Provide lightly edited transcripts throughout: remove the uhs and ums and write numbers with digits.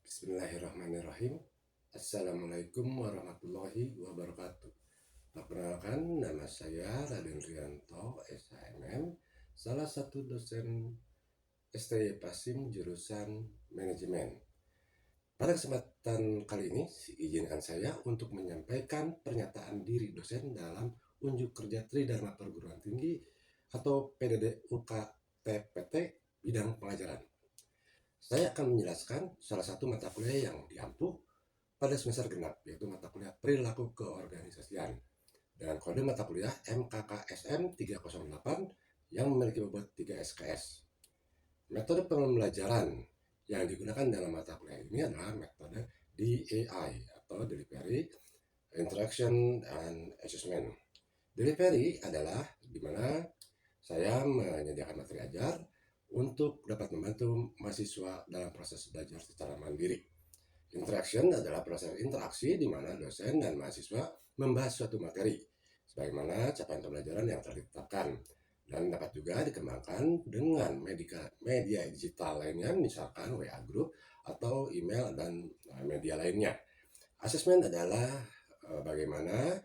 Bismillahirrahmanirrahim. Assalamualaikum warahmatullahi wabarakatuh. Perkenalkan, nama saya Raden Rianto, SHMM, salah satu dosen STY Pasim jurusan Manajemen. Pada kesempatan kali ini, izinkan saya untuk menyampaikan pernyataan diri dosen dalam unjuk kerja Tridharma Perguruan Tinggi atau PDD UKT-PT bidang pengajaran. Saya akan menjelaskan salah satu mata kuliah yang diampu pada semester genap, yaitu mata kuliah Perilaku Keorganisasian dengan kode mata kuliah MKKSM 308 yang memiliki bobot 3 SKS. Metode pembelajaran yang digunakan dalam mata kuliah ini adalah metode DAI atau Delivery, Interaction, and Assessment. Delivery adalah di mana saya menyediakan materi ajar untuk dapat membantu mahasiswa dalam proses belajar secara mandiri. Interaction adalah proses interaksi di mana dosen dan mahasiswa membahas suatu materi, sebagaimana capaian pembelajaran yang telah ditetapkan, dan dapat juga dikembangkan dengan media digital lainnya, misalkan WA Group atau email dan media lainnya. Asesmen adalah bagaimana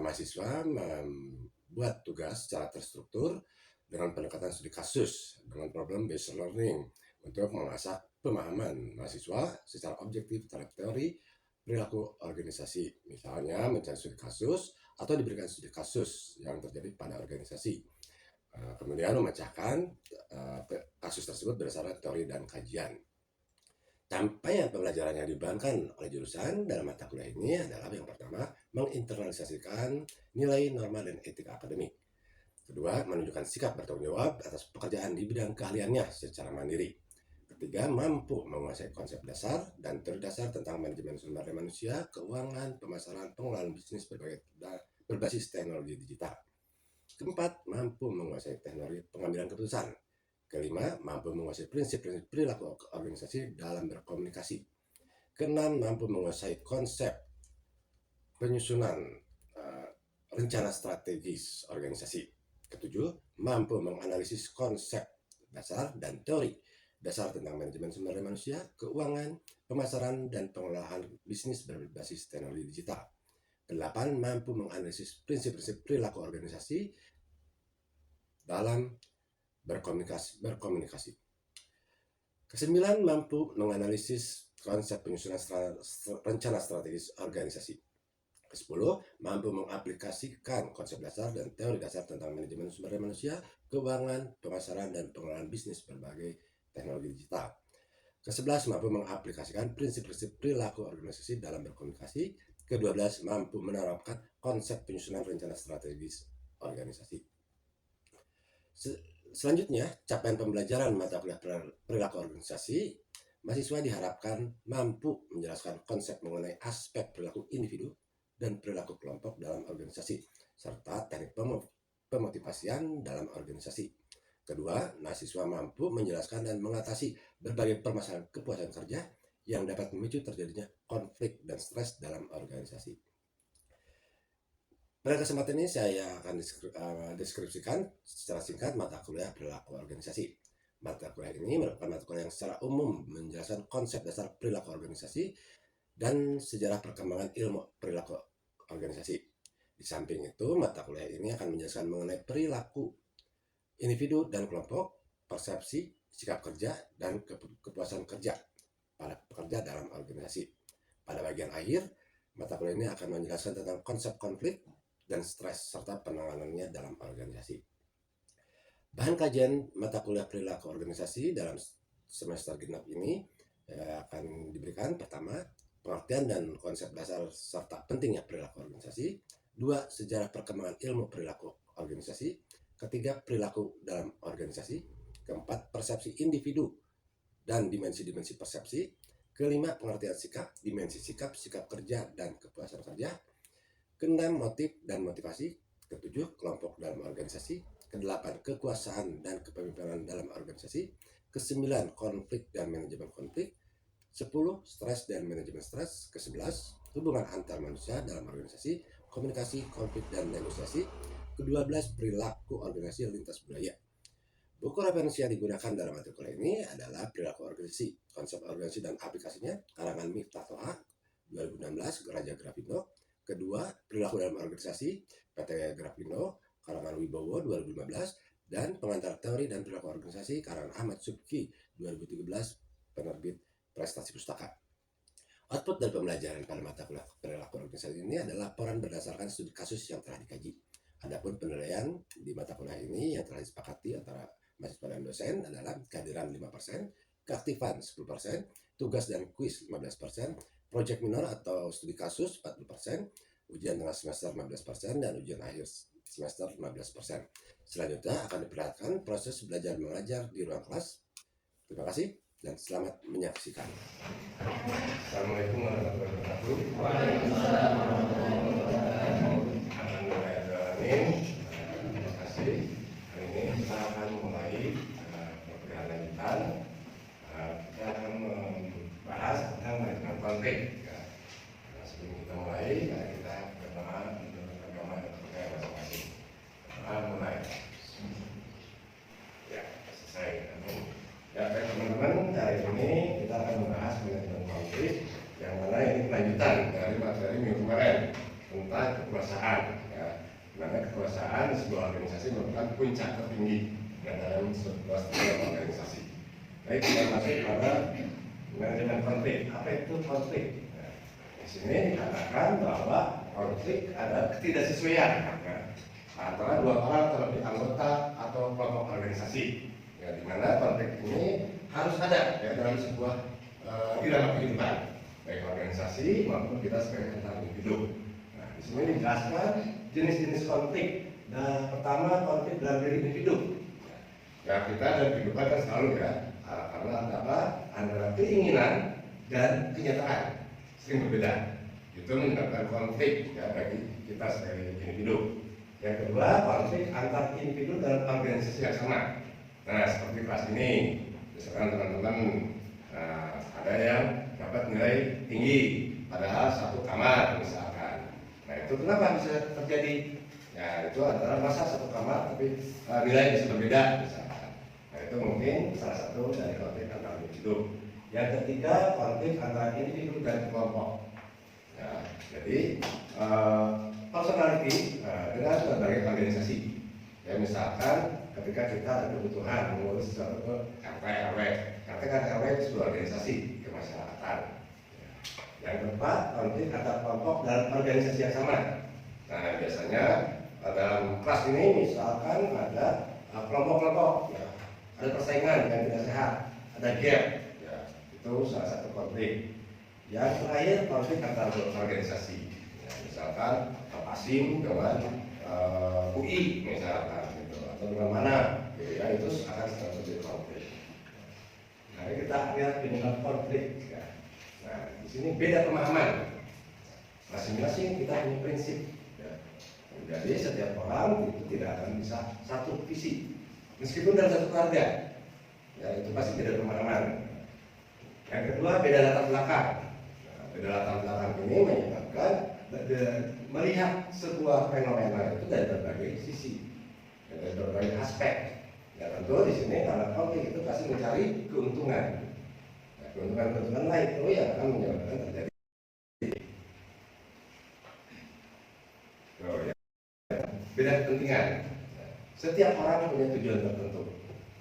mahasiswa membuat tugas secara terstruktur dengan pendekatan studi kasus dengan problem based learning untuk mengasah pemahaman mahasiswa secara objektif terhadap teori perilaku organisasi, misalnya mencari studi kasus atau diberikan studi kasus yang terjadi pada organisasi, kemudian memecahkan kasus tersebut berdasarkan teori dan kajian. Capaian pembelajaran yang dibebankan oleh jurusan dalam mata kuliah ini adalah yang pertama, menginternalisasikan nilai, norma, dan etika akademik. Kedua, menunjukkan sikap bertanggung jawab atas pekerjaan di bidang keahliannya secara mandiri. Ketiga, mampu menguasai konsep dasar dan teori dasar tentang manajemen sumber daya manusia, keuangan, pemasaran, pengelolaan bisnis berbasis teknologi digital. Keempat, mampu menguasai teknologi pengambilan keputusan. Kelima, mampu menguasai prinsip-prinsip perilaku organisasi dalam berkomunikasi. Keenam, mampu menguasai konsep penyusunan rencana strategis organisasi. Ketujuh, mampu menganalisis konsep dasar dan teori dasar tentang manajemen sumber daya manusia, keuangan, pemasaran, dan pengelolaan bisnis berbasis teknologi digital. Kedelapan, mampu menganalisis prinsip-prinsip perilaku organisasi dalam berkomunikasi. Kesembilan, mampu menganalisis konsep penyusunan rencana strategis organisasi. Ke-10, mampu mengaplikasikan konsep dasar dan teori dasar tentang manajemen sumber daya manusia, keuangan, pemasaran, dan pengelolaan bisnis berbagai teknologi digital. Ke-11, mampu mengaplikasikan prinsip-prinsip perilaku organisasi dalam berkomunikasi. Ke-12, mampu menerapkan konsep penyusunan rencana strategis organisasi. Selanjutnya, capaian pembelajaran mata kuliah perilaku organisasi, mahasiswa diharapkan mampu menjelaskan konsep mengenai aspek perilaku individu dan perilaku kelompok dalam organisasi, serta teknik pemotivasian dalam organisasi. Kedua, mahasiswa mampu menjelaskan dan mengatasi berbagai permasalahan kepuasan kerja yang dapat memicu terjadinya konflik dan stres dalam organisasi. Pada kesempatan ini saya akan deskripsikan secara singkat mata kuliah perilaku organisasi. Mata kuliah ini merupakan mata kuliah yang secara umum menjelaskan konsep dasar perilaku organisasi dan sejarah perkembangan ilmu perilaku organisasi. Di samping itu, mata kuliah ini akan menjelaskan mengenai perilaku individu dan kelompok, persepsi, sikap kerja, dan kepuasan kerja pada pekerja dalam organisasi. Pada bagian akhir, mata kuliah ini akan menjelaskan tentang konsep konflik dan stres serta penanganannya dalam organisasi. Bahan kajian mata kuliah perilaku organisasi dalam semester genap ini akan diberikan pertama, pengertian dan konsep dasar serta pentingnya perilaku organisasi. Dua, sejarah perkembangan ilmu perilaku organisasi. Ketiga, perilaku dalam organisasi. Keempat, persepsi individu dan dimensi-dimensi persepsi. Kelima, pengertian sikap, dimensi sikap, sikap kerja, dan kepuasan kerja. Keenam, motif dan motivasi. Ketujuh, kelompok dalam organisasi. Kedelapan, kekuasaan dan kepemimpinan dalam organisasi. Kesembilan, konflik dan manajemen konflik. 10, stres dan manajemen stres. Ke-11, hubungan antar manusia dalam organisasi, komunikasi, konflik, dan negosiasi. Ke-12, perilaku organisasi lintas budaya. Buku referensi yang digunakan dalam artikel ini adalah Perilaku Organisasi, Konsep Organisasi dan Aplikasinya, karangan Miftah Toha 2016, Raja Grafindo. Kedua, Perilaku dalam Organisasi, PT Grafindo, karangan Wibowo 2015, dan Pengantar Teori dan Perilaku Organisasi, karangan Ahmad Subki 2013, penerbit Prestasi Pustaka. Output dari pembelajaran pada mata kuliah perilaku organisasi ini adalah laporan berdasarkan studi kasus yang telah dikaji. Adapun penilaian di mata kuliah ini yang telah disepakati antara mahasiswa dan dosen adalah kehadiran 5%, keaktifan 10%, tugas dan kuis 15%, proyek minor atau studi kasus 40%, ujian tengah semester 15%, dan ujian akhir semester 15%. Selanjutnya akan diperlihatkan proses belajar mengajar di ruang kelas. Terima kasih dan selamat menyaksikan. Assalamualaikum warahmatullahi wabarakatuh. Waalaikumsalam warahmatullahi wabarakatuh. Terima kasih. Hari ini kita akan mulai perkuliahan lanjutan. Kita akan membahas tentang manajemen konflik. Sebelum kita mulai, kita berdoa untuk agama dan budaya masing-masing. Mulai. Ya, selesai. Ya, baik teman-teman, hari ini kita akan membahas manajemen konflik yang mana ini kelanjutan dari materi minggu kemarin tentang kekuasaan. Ya, mana kekuasaan sebuah organisasi merupakan puncak tertinggi dalam sebuah organisasi. Baik, kita masuk pada manajemen konflik. Apa itu konflik? Nah, di sini dikatakan bahwa konflik adalah ketidaksesuaian antara dua orang terlebih anggota atau kelompok organisasi. Ya, di mana konflik ini harus ada ya, dalam sebuah di dalam kehidupan baik organisasi maupun kita sebagai antar individu. Nah, di sini dijelaskan jenis-jenis konflik. Nah, pertama konflik dalam diri individu. Ya, kita dalam kehidupan kan selalu ya, karena ada apa? Antara keinginan dan kenyataan sering berbeda. Itu menyebabkan konflik ya bagi kita sebagai individu. Yang kedua, konflik antar individu dalam organisasi yang sama. Nah, seperti kelas ini, misalkan teman-teman ada yang dapat nilai tinggi, padahal satu kamar misalkan. Nah, itu kenapa bisa terjadi? Ya, itu antara masa satu kamar, tapi nilai bisa berbeda misalkan. Nah, itu mungkin salah satu dari konflik antar individu. Yang ketiga, konflik antara individu dan kelompok. Ya, jadi personality dengan berbagai organisasi. Ya, misalkan ketika kita ada kebutuhan mengurus sesuatu RT/RW, RT kan RW itu sebuah organisasi kemasyarakatan. Yang keempat, konflik antar kelompok dalam organisasi yang sama. Nah, biasanya dalam kelas ini misalkan ada kelompok-kelompok, ya, ada persaingan yang tidak sehat, ada gap, ya, itu salah satu konflik. Yang terakhir, konflik antar organisasi. Ya, misalkan PASIM dengan UI misalkan. Atau dengan mana, ya, itu akan terjadi konflik. Nah, kita lihat penyebab konflik. Ya. Nah, di sini beda pemahaman. Masing-masing kita punya prinsip. Ya. Jadi setiap orang itu tidak akan bisa satu visi, meskipun dalam satu keluarga. Ya, itu pasti beda pemahaman. Yang kedua, beda latar belakang. Nah, beda latar belakang ini menyebabkan melihat sebuah fenomena itu dari berbagai sisi. Dari berbagai aspek. Ya, tentu di sini karena konflik itu pasti mencari keuntungan. Nah, keuntungan lain itu yang akan menyebabkan terjadi. Ya. Beda kepentingan. Setiap orang punya tujuan tertentu.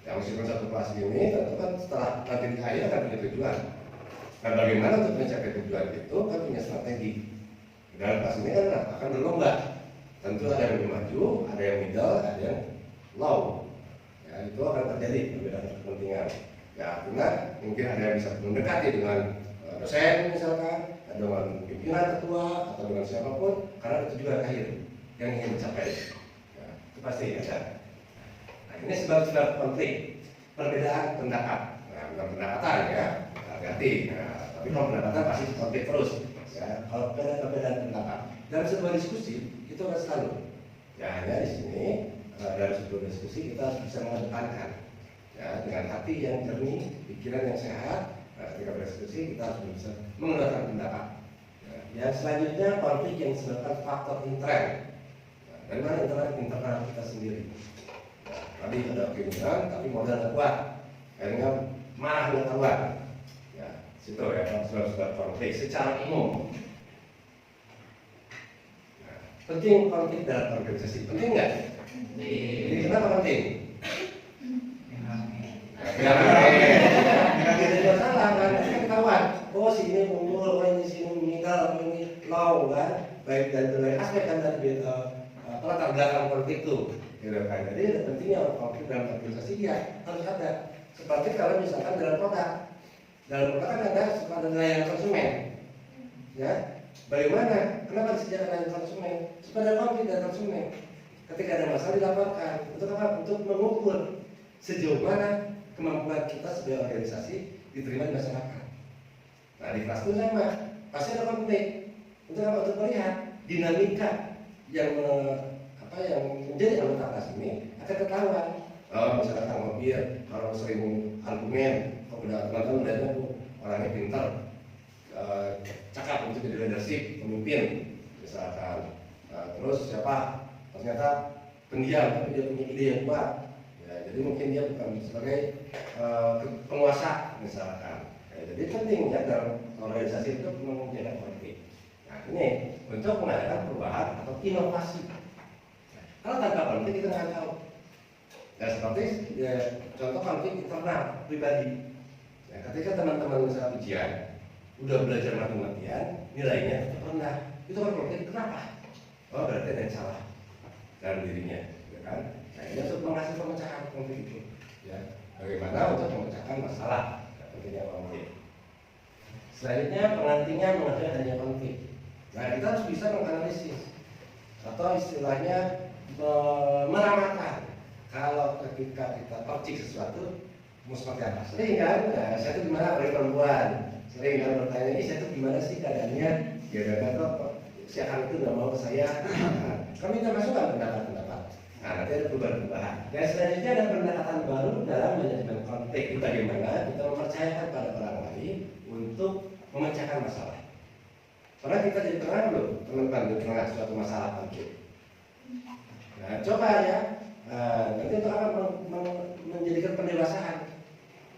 Yang meskipun satu kelas ini, tentu kan setelah nanti di akhir akan punya tujuan. Dan bagaimana untuk mencapai tujuan itu kan punya strategi. Dalam kelas ini kan akan berlomba. Tentu ada yang lebih maju, ada yang middle, ada yang low. Ya, itu akan terjadi perbedaan kepentingan. Ya, artinya mungkin ada yang bisa mendekati dengan dosen misalkan, dengan pimpinan ketua atau dengan siapapun, karena ada tujuan akhir yang ingin dicapai. Ya, itu pasti ada. Nah, ini sebab-sebab konflik, perbedaan pendapat. Nah, bukan pendapatan ya, hati-hati. Nah, tapi kalau pendapatan pasti konflik terus. Ya, kalau perbedaan pendapat dalam sebuah diskusi itu harus selalu. Ya, hanya di sini dalam sebuah diskusi kita harus bisa mengedepankan ya, dengan hati yang jernih, pikiran yang sehat. Nah, ketika berdiskusi kita harus bisa mengeluarkan pendapat. Ya, yang selanjutnya konflik yang disebabkan faktor internal. Nah, dari mana internal kita sendiri? Tadi ada keinginan tapi modal nggak kuat, akhirnya marah nggak karuan. Ya, situ ya saudara-saudara konflik secara umum. Nah, penting konflik dalam organisasi, penting nggak? Jadi kenapa penting? Nggak jadi masalah kan, kita ketahuan. Oh sini unggul, oh ini sini meninggal, oh ini low kan, baik dari aspek kan dari latar belakang konflik itu. Gitu kan. Jadi pentingnya konflik dalam organisasi ya harus ada. Seperti kalau misalkan dalam produk kan ada layanan konsumen, ya. Bagaimana? Kenapa disediakan layanan konsumen? Supaya ada konflik dari konsumen. Ketika ada masalah dilaporkan. Untuk apa? Untuk mengukur sejauh mana kemampuan kita sebagai organisasi diterima di masyarakat. Nah di kelas itu sama, pasti ada konflik. Untuk apa? Untuk melihat dinamika yang yang menjadi anggota kelas ini akan ketahuan. Misalkan mobil, kalau sering argumen, kalau teman-teman melihatnya orangnya pintar, cakap untuk jadi leadership, pemimpin, misalkan. Terus siapa? Ternyata pendiam, tapi dia punya ide yang kuat. Ya, jadi mungkin dia bukan sebagai penguasa, misalkan. Ya, jadi penting ya dalam organisasi itu menjaga konflik. Nah ini untuk mengadakan perubahan atau inovasi. Kalau tanpa konflik kita nggak tahu. Ya seperti ya, contoh konflik internal pribadi. Ya, ketika teman-teman misalnya ujian, udah belajar mati-matian, nilainya tetap rendah. Itu kan konflik. Kenapa? Oh berarti ada yang salah dalam dirinya, ya kan? Nah ini untuk mengasih pemecahan konflik itu. Ya, bagaimana untuk memecahkan masalah? Pentingnya konflik. Selanjutnya pengantingan mengenai adanya konflik. Nah kita harus bisa menganalisis atau istilahnya meramalkan kalau ketika kita percik sesuatu mau seperti apa. Sering kan, nah, saya itu gimana oleh perempuan, sering kan bertanya ini saya itu gimana sih keadaannya, ya kan kok si akan itu nggak mau ke saya. Nah, kami minta masukan pendapat-pendapat. Nah nanti ada perubahan-perubahan. Dan selanjutnya ada pendekatan baru dalam manajemen konflik. Itu bagaimana kita mempercayakan pada orang lain untuk memecahkan masalah. Karena kita jadi tengah loh, teman-teman di tengah suatu masalah konflik. Nah, coba ya, nanti untuk akan menjadikan pendewasaan.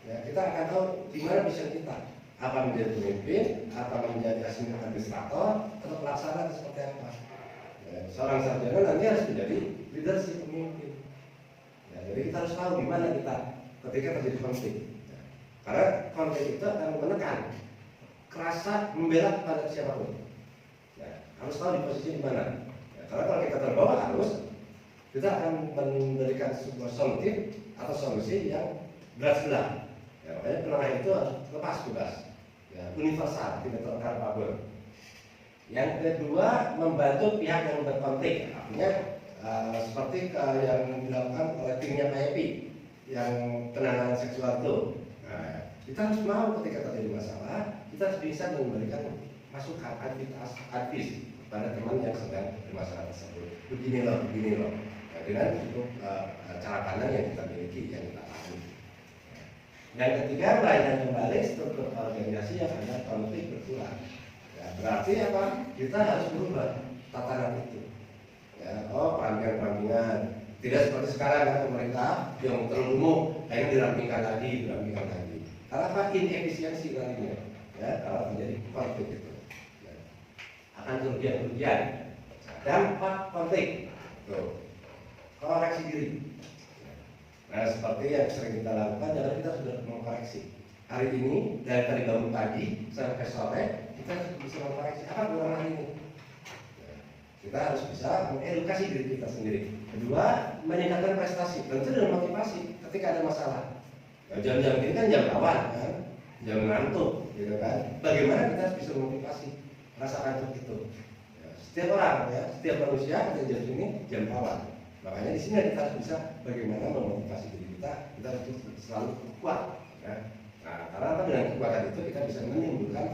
Ya, kita akan tahu di mana mission kita. Apa menjadi pemimpin, apa menjadi administrator, atau pelaksana seperti apa. Ya, seorang sarjana nanti harus menjadi leadership pemimpin. Ya, jadi kita harus tahu di mana kita ketika terjadi konflik. Ya, karena konflik itu akan menekan, kerasa membela kepada siapapun. Ya, harus tahu di posisi di mana. Ya, karena kalau kita terbawa arus, kita akan memberikan sebuah solutif atau solusi yang berat sebelah. Ya, makanya penengah itu harus lepas bebas, ya, universal, tidak terkapabel. Yang kedua, membantu pihak yang berkonflik. Artinya seperti yang dilakukan oleh timnya Pak Epi yang penanganan seksual itu. Nah, kita harus mau ketika terjadi masalah, kita harus bisa memberikan masukan, advis kepada teman yang sedang bermasalah tersebut. Begini loh. Dengan cara pandang yang kita miliki, yang kita pahami. Yang ketiga, pelayanan kembali struktur organisasi yang ada konflik berkurang. Ya, berarti apa? Kita harus berubah tatanan itu. Ya, perampingan. Tidak seperti sekarang kan pemerintah yang terlalu umum, akhirnya dirampingkan lagi. Karena apa? Inefisiensi nantinya. Ya, kalau menjadi konflik itu. Ya. Akan kerugian. Dampak konflik. Tuh. Koreksi diri. Nah seperti yang sering kita lakukan adalah kita sudah mengkoreksi. Hari ini dari tadi bangun pagi sampai sore kita bisa mengkoreksi apa kekurangan ini. Kita harus bisa mengedukasi diri kita sendiri. Kedua, meningkatkan prestasi. Tentu dengan motivasi ketika ada masalah. Nah, jam-jam ini kan jam rawan kan, jam ngantuk, gitu kan. Bagaimana kita harus bisa memotivasi rasa ngantuk itu? Ya, setiap orang, ya, setiap manusia ada jam ini jam rawan. Makanya di sini kita harus bisa bagaimana memotivasi diri kita harus selalu kuat. Ya. Nah, karena apa dengan kekuatan itu kita bisa menimbulkan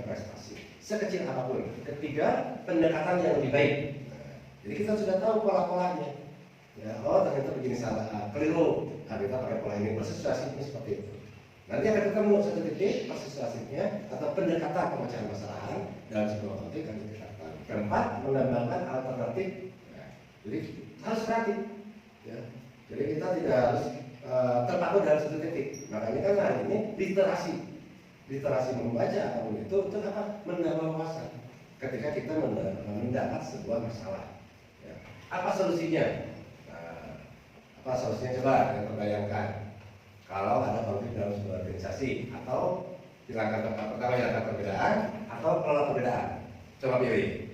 prestasi sekecil apapun. Ketiga, pendekatan yang lebih baik. Nah, jadi kita sudah tahu pola-polanya. Ya, ternyata begini salah, keliru. Nah, kita pakai pola ini, persuasifnya seperti itu. Nanti akan ketemu satu titik persuasifnya atau pendekatan pemecahan masalahan dalam sebuah konflik yang kita lakukan. Keempat, menambahkan alternatif. Nah, jadi harus kreatif, ya. Jadi kita tidak harus terpaku dalam satu titik. Makanya kan hari ini literasi membaca itu apa? Menambah wawasan. Ketika kita mendapat sebuah masalah, ya. Apa solusinya? Nah, apa solusinya coba yang terbayangkan. Kalau ada konflik dalam sebuah organisasi atau pertama hilangkan perbedaan atau kelola perbedaan. Coba pilih.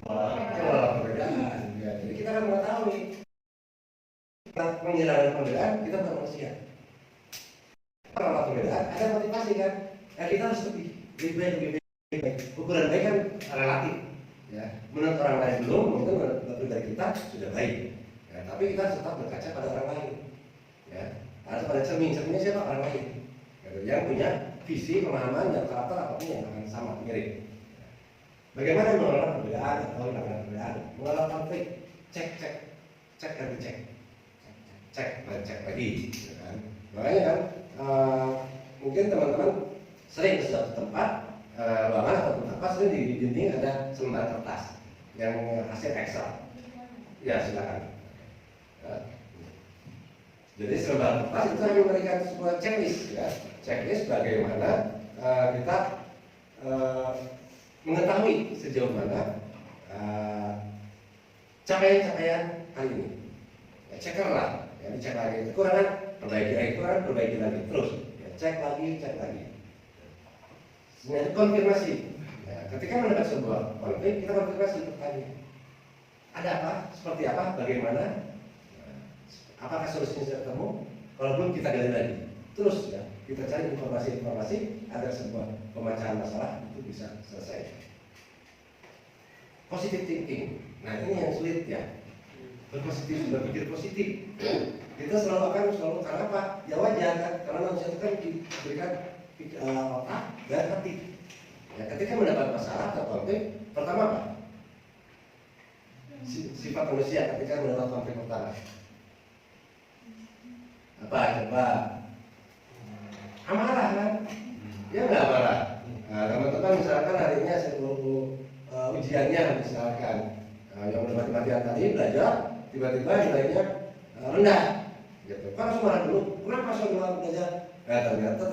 Kelola perbedaan. Ya, jadi kita kan mengetahui menghilangkan perbedaan kita bukan manusia. Kelola perbedaan ada motivasi kan? Ya, kita harus lebih baik. Ukuran baik kan relatif. Ya, menurut orang lain belum, mungkin menurut dari kita sudah baik. Ya, tapi kita harus tetap berkaca pada orang lain. Ya, harus pada cerminnya siapa orang lain. Yang punya visi, pemahaman, dan karakter apapun yang akan sama, mirip. Bagaimana mengelola perbedaan atau hilangkan perbedaan? Mengelola konflik, cek lagi. Ya kan? Makanya kan, mungkin teman-teman sering ke suatu tempat, ruangan atau tempat sering di dinding ada selembar kertas yang hasil Excel. Ya silakan. Ya. Jadi selembar kertas itu hanya memberikan sebuah checklist, ya. Checklist bagaimana kita mengetahui sejauh mana capaian kali ini. Ya, cekerlah, ya, dicek lagi. Kekurangan perbaiki lagi terus. Ya, cek lagi. Sebenarnya konfirmasi. Ya, ketika mendapat sebuah konflik, kita konfirmasi bertanya. Ada apa? Seperti apa? Bagaimana? Apakah solusinya sudah ketemu? Kalau belum kita gali lagi. Terus ya, kita cari informasi agar sebuah pemecahan masalah itu bisa selesai. Positive thinking. Nah ini yang sulit ya. Berpikir positif. Kita selalu karena apa? Ya wajar kan? Karena manusia itu kan diberikan otak dan hati. Ya, ketika mendapat masalah atau konflik, pertama apa? Sifat manusia ketika mendapat konflik pertama. Apa? Coba. Amarah kan? Ya nggak amarah. Nah, teman-teman misalkan hari ini hasil ujiannya misalkan yang bermati-matian tadi belajar, tiba-tiba nilainya rendah. Gitu. Kan langsung marah dulu. Kenapa langsung belajar? Ternyata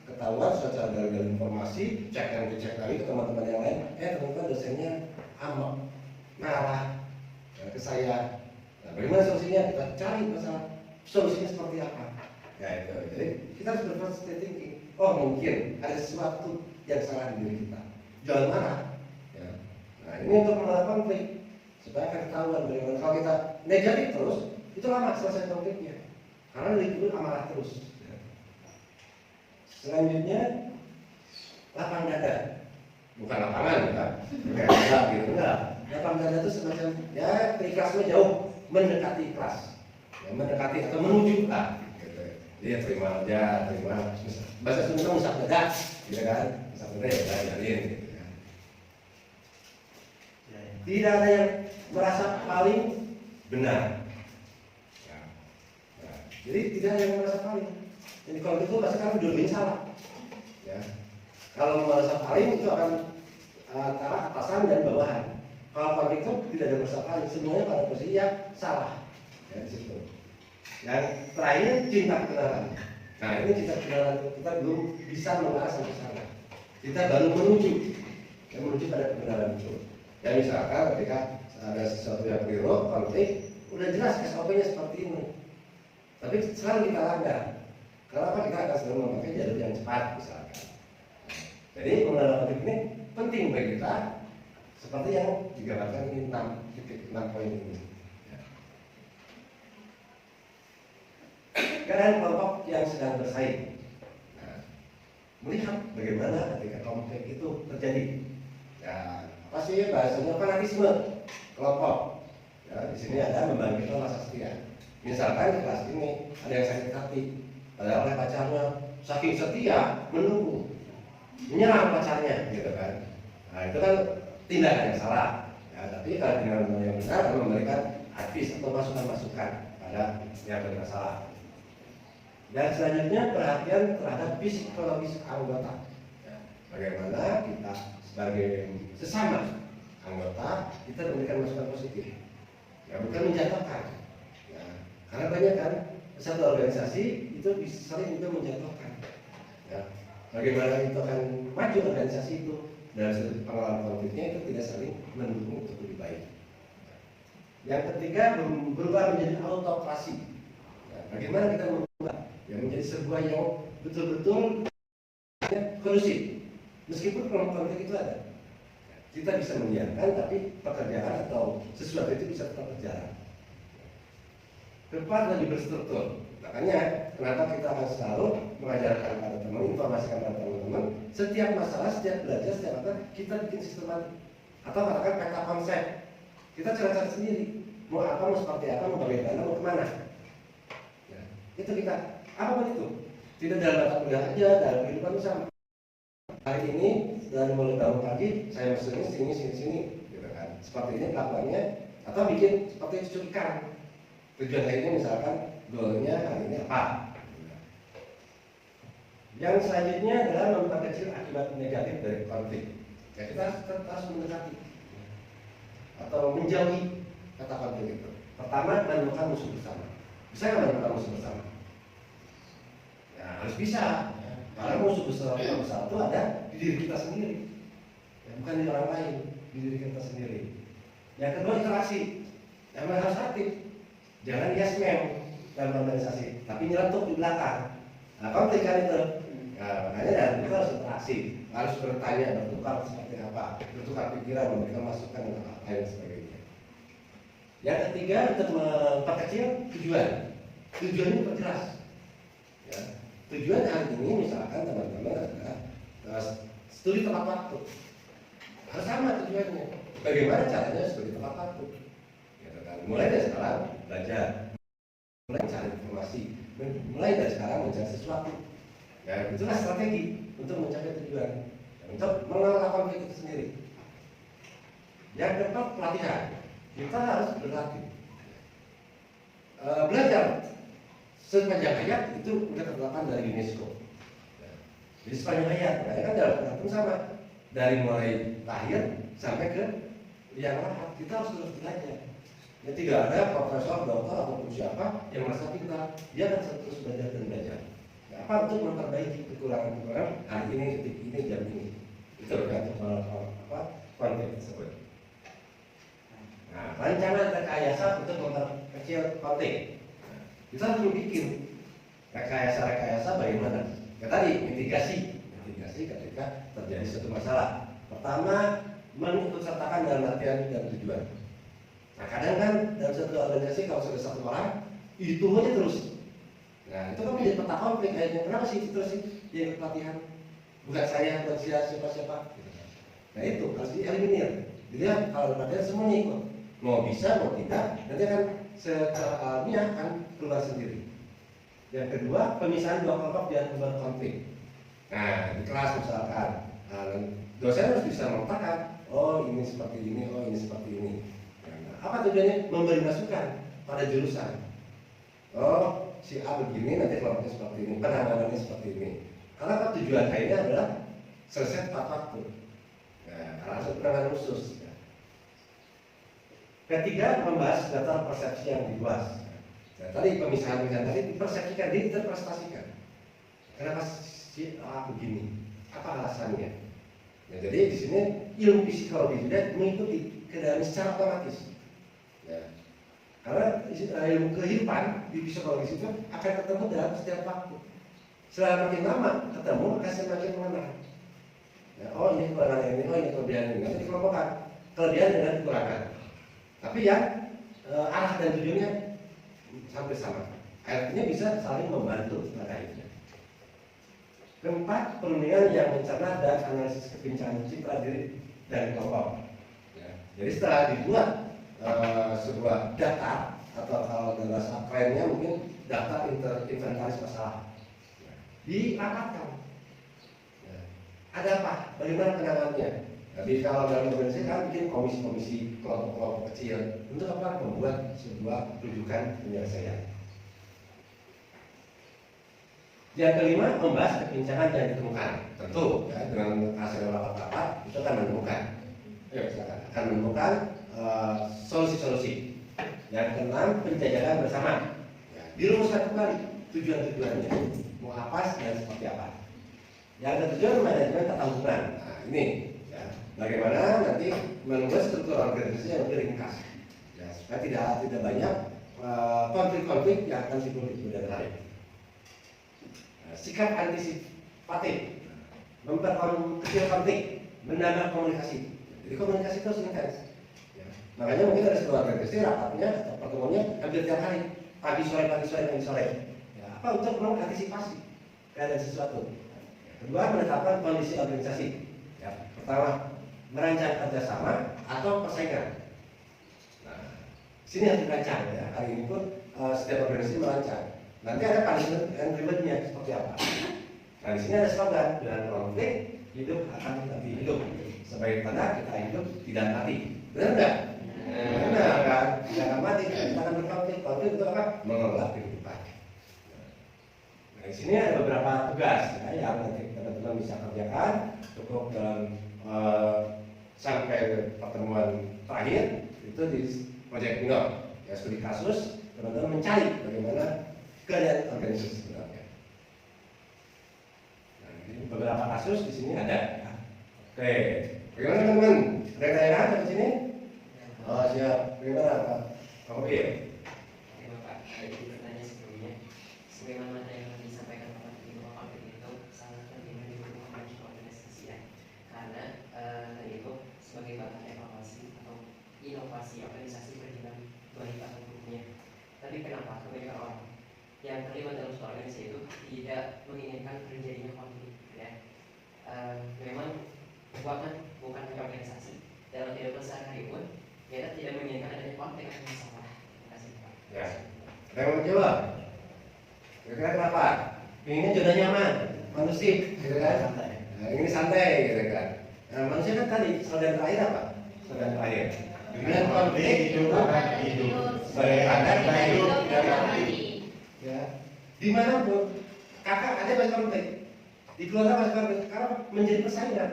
ketahuan secara dari informasi, cek lagi ke teman-teman yang lain. Teman-teman dosennya marah ke saya. Nah, bagaimana solusinya? Kita cari masalah solusinya seperti apa. Ya itu. Jadi kita harus berpikir thinking. Oh mungkin ada sesuatu yang salah di diri kita. Jangan marah. Ya. Nah ini untuk mengelola konflik supaya akan ketahuan bagaimana. Kalau kita negatif terus, itu lama selesai konfliknya. Karena dari dulu amarah terus. Ya. Selanjutnya lapang dada. Bukan lapangan ya. Enggak gitu enggak. Lapang dada itu semacam ya ikhlasnya jauh mendekati ikhlas. Ya, mendekati atau menuju lah. Dia terima aja, bahasa Sunda usap dada, gitu kan? Usap dada ya jalin, gitu kan? Tidak ada yang merasa paling benar. Ya. Jadi tidak ada yang merasa paling. Jadi kalau itu pasti kan dua-duanya salah. Ya. Kalau merasa paling itu akan antara atasan dan bawahan. Kalau konflik itu tidak ada merasa paling, semuanya pada posisi yang salah. Ya, di situ. Dan terakhir cinta kebenaran. Nah ini cinta kebenaran kita belum bisa mengarah sampai sana. Kita baru menuju pada kebenaran itu. Ya misalkan ketika ada sesuatu yang keliru, konflik, udah jelas SOP-nya seperti ini. Tapi selalu kita langgar. Kenapa kita akan selalu memakai jalur yang cepat misalkan. Jadi mengenal konflik ini penting bagi kita. Seperti yang digambarkan ini 6 poin ini. Karena kelompok yang sedang bersaing, nah, melihat bagaimana ketika konflik itu terjadi. Ya, apa sih bahasanya fanatisme kelompok. Ya, di sini ada membangkitkan rasa setia. Misalkan di kelas ini ada yang sakit hati, padahal oleh pacarnya saking setia menunggu, menyerang pacarnya, gitu kan. Nah itu kan tindakan yang salah. Ya, tapi kalau tindakan yang benar memberikan advice atau masukan-masukan pada yang bermasalah. Dan selanjutnya perhatian terhadap psikologis anggota. Ya, bagaimana kita sebagai sesama anggota kita memberikan masukan positif. Ya, bukan menjatuhkan. Ya, Karena banyak kan satu organisasi itu bisa saling juga menjatuhkan. Ya. Bagaimana itu akan maju organisasi itu dalam satu pengalaman konfliknya itu tidak saling mendukung untuk lebih baik. Yang ketiga berubah menjadi autokrasi. Nah, bagaimana kita merubah yang menjadi sebuah yang betul-betul kondusif. Meskipun konflik itu ada, kita bisa mendiamkan, tapi pekerjaan atau sesuatu itu bisa tetap berjalan. Keempat, lebih berstruktur. Makanya kenapa kita akan selalu mengajarkan pada teman, informasikan pada teman-teman, setiap masalah, setiap belajar, setiap apa, kita bikin sistematik. Atau katakan peta konsep. Kita cari sendiri, mau apa, mau seperti apa, mau bagaimana, mau kemana. Ya, itu kita, apapun itu. Tidak dalam mata kuliah aja, dalam kehidupan itu sama. Hari ini dari mulai bangun pagi, saya masuk sini, gitu kan. Seperti ini pelakuannya, atau bikin seperti cucuk ikan. Tujuan lainnya misalkan goalnya hari ini apa. Yang selanjutnya adalah memperkecil akibat negatif dari konflik. Ya, kita harus mendekati atau menjauhi kata konflik itu. Pertama, menemukan musuh bersama. Bisa nggak menemukan musuh bersama? Ya, harus bisa. Ya. Karena musuh bersama itu ada di diri kita sendiri, ya, bukan di orang lain, di diri kita sendiri. Yang kedua, interaksi. Yang harus aktif. Jangan yes man dalam organisasi, tapi nyelentuk di belakang. Nah, konflik kan itu. Nah, makanya dalam itu harus interaksi, harus bertanya, bertukar seperti apa, bertukar pikiran, memberikan masukan dan lain sebagainya. Yang ketiga, untuk memperkecil tujuan. Tujuannya diperjelas. Ya. Tujuan hari ini misalkan teman-teman adalah studi tepat waktu. Harus sama tujuannya. Bagaimana caranya studi tepat waktu? Mulai dari sekarang belajar, mulai mencari informasi, mulai dari sekarang mencari sesuatu. Ya, itulah strategi untuk mencapai tujuan, untuk mengelola konflik itu sendiri. Yang keempat, pelatihan. Kita harus berlatih. Belajar sepanjang hayat itu sudah tertetapkan dari UNESCO. Jadi sepanjang hayat, kan dalam Quran pun sama. Dari mulai lahir sampai ke yang lahat, kita harus terus belajar. Ya, tidak ada profesor, dokter ataupun siapa yang merasa pintar, dia akan terus belajar dan belajar. Ya, apa untuk memperbaiki kekurangan-kekurangan hari ini, detik ini, jam ini. Itu tergantung konflik tersebut. Nah, rancangan rekayasa untuk memperkecil konflik. Nah, kita harus berpikir rekayasa bagaimana. Ya, tadi mitigasi ketika terjadi suatu masalah. Pertama, mengikut sertakan dalam latihan dan tujuan. Nah, kadang kan dalam satu organisasi kalau sudah satu orang itu aja terus. Nah, itu kan menjadi peta konflik kayaknya. Kenapa sih itu terus sih dia ikut pelatihan? Bukan saya, bukan siapa-siapa. Nah, itu harus dieliminir. Dilihat kalau pelatihan semuanya ikut. Mau bisa, mau tidak, nanti akan secara alamiah akan keluar sendiri. Yang kedua, pemisahan dua kelompok yang berkonflik. Nah, di kelas misalkan, dosen harus bisa memetakan, oh ini seperti ini, oh ini seperti ini. Apa tujuannya? Memberi masukan pada jurusan. Oh, si A begini, nanti kelompoknya seperti ini, penanganannya seperti ini. Karena apa tujuan akhirnya adalah selesai tepat waktu. Nah, karena ada penanganan khusus. Ya. Ketiga, membahas data persepsi yang luas. Nah, tadi pemisahan tadi dipersepsikan, diinterpretasikan. Kenapa si A begini? Apa alasannya? Nah, jadi di sini ilmu psikologi juga mengikuti keadaan secara otomatis. Ya. Karena ilmu kehidupan di psikologis itu akan ketemu dalam setiap waktu. Selama makin lama ketemu akan semakin mengenal. Ya, oh ini kekurangan ini, oh ini kelebihan ini. Nanti dikelompokkan kelebihan dengan kekurangan. Tapi yang arah dan tujuannya hampir sama. Artinya bisa saling membantu terkaitnya. Keempat, perundingan yang mencerna dan analisis kepincangan citra diri dan kelompok. Ya. Jadi setelah dibuat sebuah data atau kalau dalam bahasa kerennya mungkin data inventaris masalah, dirapatkan. Ya. Ada apa? Bagaimana penanganannya? Jadi kalau dalam organisasi kan bikin komisi-komisi kelompok-kelompok kecil untuk apa? Membuat sebuah rujukan penyelesaian. Yang kelima, membahas kepincangan yang ditemukan. Tentu, ya, dengan hasil rapat-rapat itu akan menemukan, akan menemukan solusi-solusi. Yang keenam, penjajakan bersama. dirumuskan kembali tujuan-tujuannya, mau apa dan seperti apa. Yang tujuan manajemen tata hubungan. Nah ini ya, bagaimana nanti membuat struktur organisasi yang lebih ringkas, ya, supaya tidak banyak konflik-konflik yang akan timbul di kemudian hari. Sikap antisipatif, memperkecil konflik, menambah komunikasi. Jadi komunikasi itu harus intens. Ya. Makanya mungkin ada sebuah organisasi rapatnya atau pertemuannya hampir tiap hari, pagi sore. Ya, apa untuk mengantisipasi keadaan sesuatu. Kedua, menetapkan kondisi organisasi. Ya, pertama, merancang kerjasama atau persaingan. Nah, sini harus dirancang. Ya. Hari ini pun setiap organisasi merancang. Nanti ada punishment and reward-nya seperti apa. Nah, di sini ada slogan, dengan konflik hidup akan lebih hidup. Sebagaimana kita hidup tidak mati. Benar enggak? Benar kan? Tidak akan mati, kita akan berkonflik. Konflik itu apa? Mengelola kehidupan. Nah, di sini ada beberapa tugas ya, yang nanti teman-teman bisa kerjakan cukup dalam sampai pertemuan terakhir itu di Project Minor. Ya, studi kasus, teman-teman mencari bagaimana keadaan organisasi sebenarnya. Nah, ini beberapa kasus di sini ada. Ya. Oke, bagaimana teman-teman? Ada pertanyaan di sini? Oh siap. Bagaimana Pak? Pak Mobil? Ya Pak, ada pertanyaan sebelumnya. Sebagaimana materi yang disampaikan Bapak di konflik itu sangat penting diperlukan organisasi ya. Karena itu sebagai bahan evaluasi atau inovasi organisasi berjalan baik atau buruknya. Tapi kenapa kebanyakan orang yang terlibat dalam suatu organisasi itu tidak menginginkan terjadinya konflik ya? Memang bukan hanya organisasi dalam kehidupan sehari-hari pun kita tidak menginginkan adanya konflik atau masalah. Terima kasih Pak. Ya. Ada yang mau jawab? Kira-kira kenapa? Pengennya zona nyaman, kondusif, gitu kan? Nah, ini santai, gitu kan? Nah, manusia kan tadi slogan terakhir apa? Slogan terakhir. Dengan konflik hidup akan hidup. Sebagai anak hidup tidak mati. Ya. Dimanapun kakak ada banyak konflik. Di keluarga banyak konflik karena menjadi persaingan.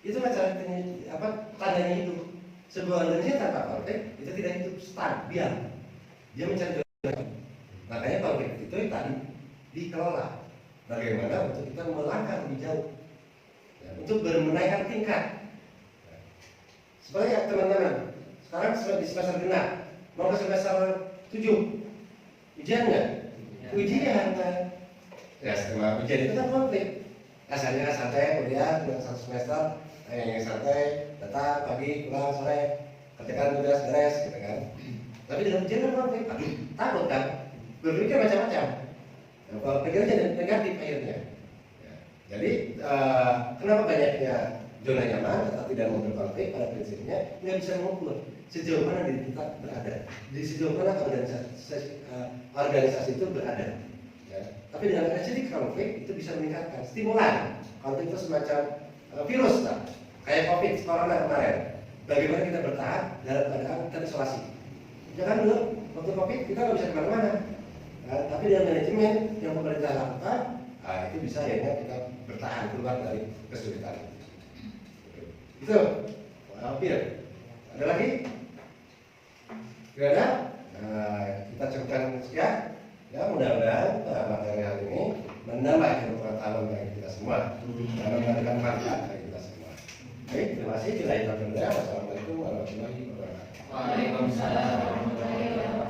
Itu cara tandanya hidup. Sebuah organisasi tanpa konflik itu tidak hidup, stabil. Dia mencari jalan. Makanya konflik itu tadi dikelola. Bagaimana untuk kita melangkah lebih jauh, ya, untuk menaikkan tingkat. Sebagai teman-teman, sekarang sudah di semester genap, mau ke semester 7, ujian nggak? Ujian kan? Ya setelah ujian itu kan konflik. Asalnya santai kuliah, satu semester. Yang santai, datang pagi, pulang sore, kerjakan tugas beres, gitu kan. Tapi dalam ujian kan konflik, takut kan, berpikir macam-macam. Nah, kalau pikirnya negatif akhirnya. Ya. Jadi kenapa banyaknya zona nyaman, tetapi tidak mau berkonflik pada prinsipnya nggak bisa mengukur sejauh mana diri kita berada, di sejauh mana organisasi itu berada. Ya. Tapi dengan sedikit konflik itu bisa meningkatkan stimulan. Konflik itu semacam virus lah, kayak COVID, corona kemarin. Bagaimana kita bertahan dalam keadaan terisolasi? Jangan dulu waktu COVID kita nggak bisa kemana-mana, nah, tapi dengan manajemen yang pemerintah lakukan, itu bisa akhirnya kita bertahan keluar dari kesulitan. Itu, hampir. Ada lagi? Tidak ada? Nah, kita cukupkan sekian. Ya, mudah-mudahan materi hari ini menambah ilmu pengetahuan bagi kita semua dan memberikan manfaat bagi kita semua. Baik, terima kasih. Wassalamualaikum warahmatullahi wabarakatuh. Waalaikumsalam warahmatullahi wabarakatuh.